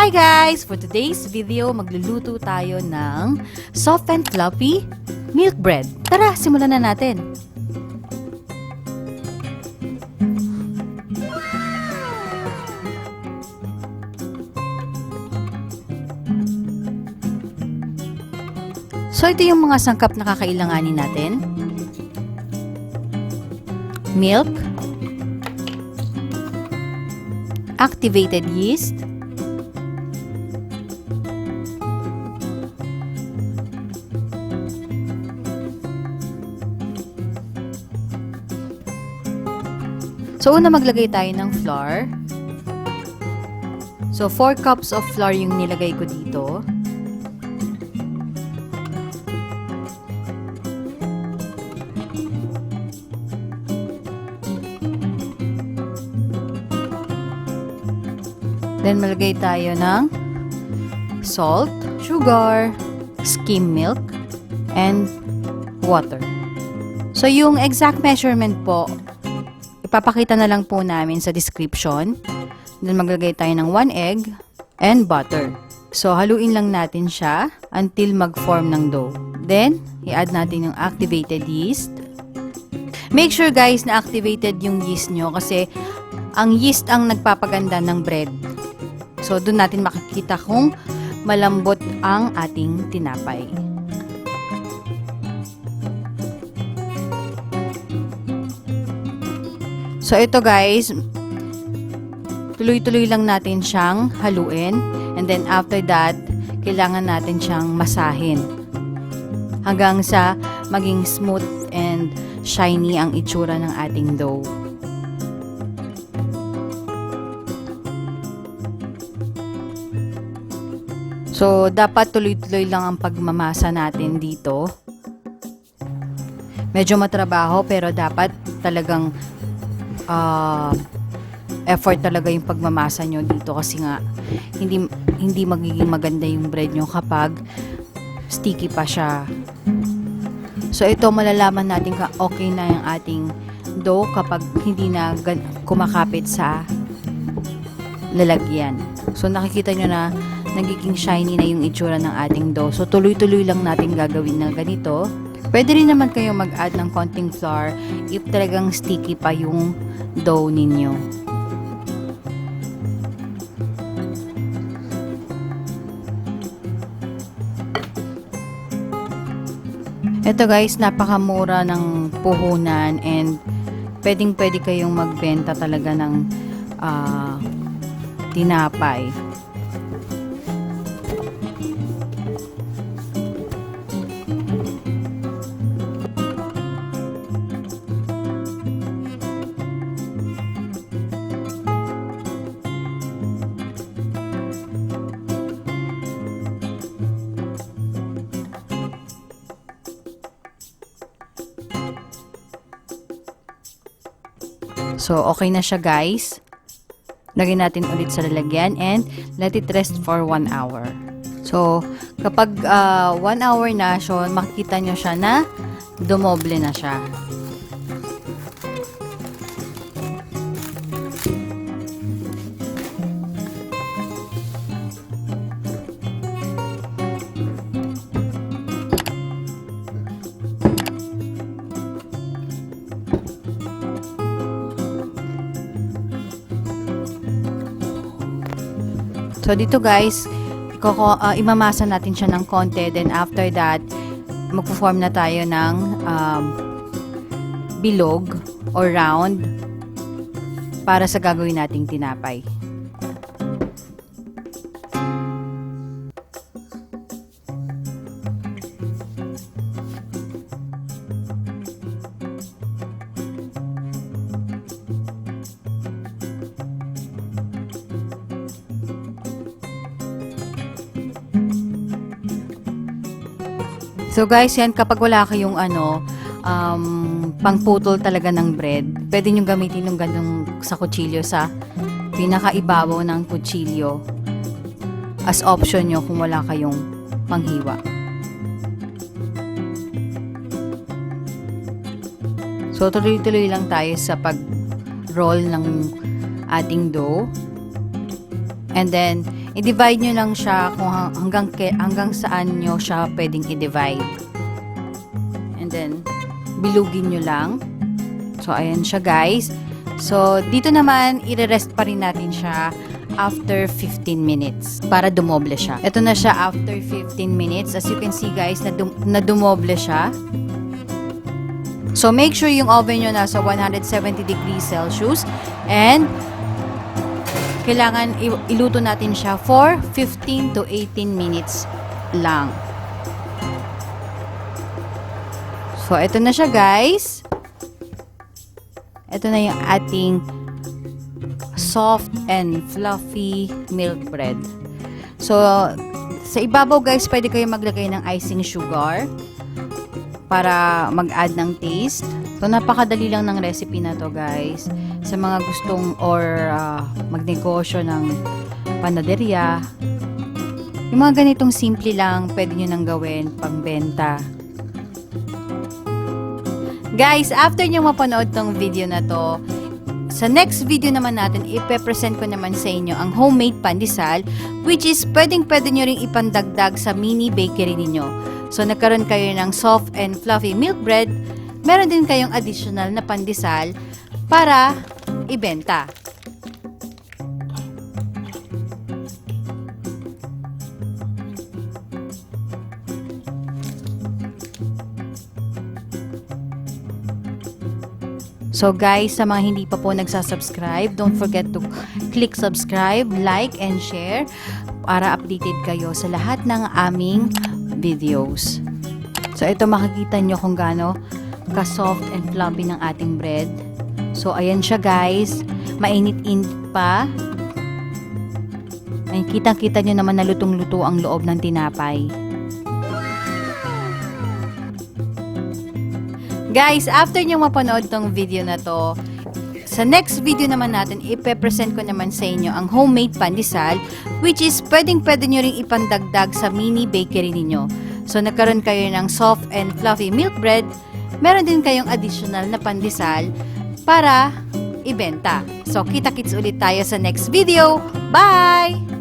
Hi guys! For today's video, magluluto tayo ng soft and fluffy milk bread. Tara, simulan na natin. So, ito yung mga sangkap na kakailanganin natin. Milk, activated yeast, so, una maglagay tayo ng flour. So, 4 cups of flour yung nilagay ko dito. Then, maglagay tayo ng salt, sugar, skim milk, and water. So, yung exact measurement po, ipapakita na lang po namin sa description. Then, maglagay tayo ng 1 egg and butter. So, haluin lang natin siya until mag-form ng dough. Then, i-add natin yung activated yeast. Make sure guys na activated yung yeast nyo kasi ang yeast ang nagpapaganda ng bread. So, doon natin makikita kung malambot ang ating tinapay. So, ito guys, tuloy-tuloy lang natin siyang haluin. And then, after that, kailangan natin siyang masahin. Hanggang sa maging smooth and shiny ang itsura ng ating dough. So, dapat tuloy-tuloy lang ang pagmamasa natin dito. Medyo matrabaho pero dapat talagang effort talaga yung pagmamasa nyo dito kasi nga hindi magiging maganda yung bread nyo kapag sticky pa siya. So, ito malalaman natin kung okay na yung ating dough kapag hindi na kumakapit sa lalagyan. So, nakikita nyo na nagiging shiny na yung itsura ng ating dough. So, tuloy-tuloy lang natin gagawin na ganito. Pwede rin naman kayo mag-add ng konting flour if talagang sticky pa yung dough ninyo. Ito guys, napakamura ng puhunan and pwedeng-pwede kayong magbenta talaga ng tinapay. So, okay na siya guys. Lagyan natin ulit sa lalagyan and let it rest for 1 hour. So, kapag 1 hour na, so makikita nyo siya na dumoble na siya. So, dito guys, imamasa natin siya ng konti. Then, after that, magpo-form na tayo ng bilog or round para sa gagawin nating tinapay. So guys, yan kapag wala kayong pangputol talaga ng bread, pwede nyo gamitin yung ganung sa kutsilyo sa pinakaibabaw ng kutsilyo as option nyo kung wala kayong panghiwa. So tuloy-tuloy lang tayo sa pag-roll ng ating dough. And then, i-divide nyo lang siya kung hanggang saan nyo siya pwedeng i-divide. And then, bilugin nyo lang. So, ayan siya guys. So, dito naman, i-rest pa rin natin siya after 15 minutes para dumoble siya. Ito na siya after 15 minutes. As you can see guys, na dumoble siya. So, make sure yung oven nyo nasa 170 degrees Celsius and kailangan iluto natin siya for 15 to 18 minutes lang. So, ito na siya guys. Ito na yung ating soft and fluffy milk bread. So, sa ibabaw guys, pwede kayo maglagay ng icing sugar para mag-add ng taste. So, napakadali lang ng recipe na to guys. Sa mga gustong or magnegosyo ng panaderya, yung mga ganitong simple lang, pwede nyo nang gawin pangbenta. Guys, after nyo mapanood tong video na to, sa next video naman natin, ipe-present ko naman sa inyo ang homemade pandesal, which is pwedeng-pwede nyo ring ipandagdag sa mini bakery ninyo. So, nagkaroon kayo ng soft and fluffy milk bread, meron din kayong additional na pandesal para ibenta. So guys, sa mga hindi pa po nagsasubscribe, don't forget to click subscribe, like, and share para updated kayo sa lahat ng aming videos. So ito makikita nyo kung gaano ka-soft and fluffy ng ating bread. So ayan siya guys, mainit-init pa. Ay, kitang-kita nyo naman na lutong-luto ang loob ng tinapay. Guys, after nyo mapanood tong video na to, sa next video naman natin, ipe-present ko naman sa inyo ang homemade pandesal, which is pwedeng-pwede nyo ring ipandagdag sa mini bakery ninyo. So, nagkaroon kayo ng soft and fluffy milk bread, meron din kayong additional na pandesal para ibenta. So, kita-kits ulit tayo sa next video. Bye!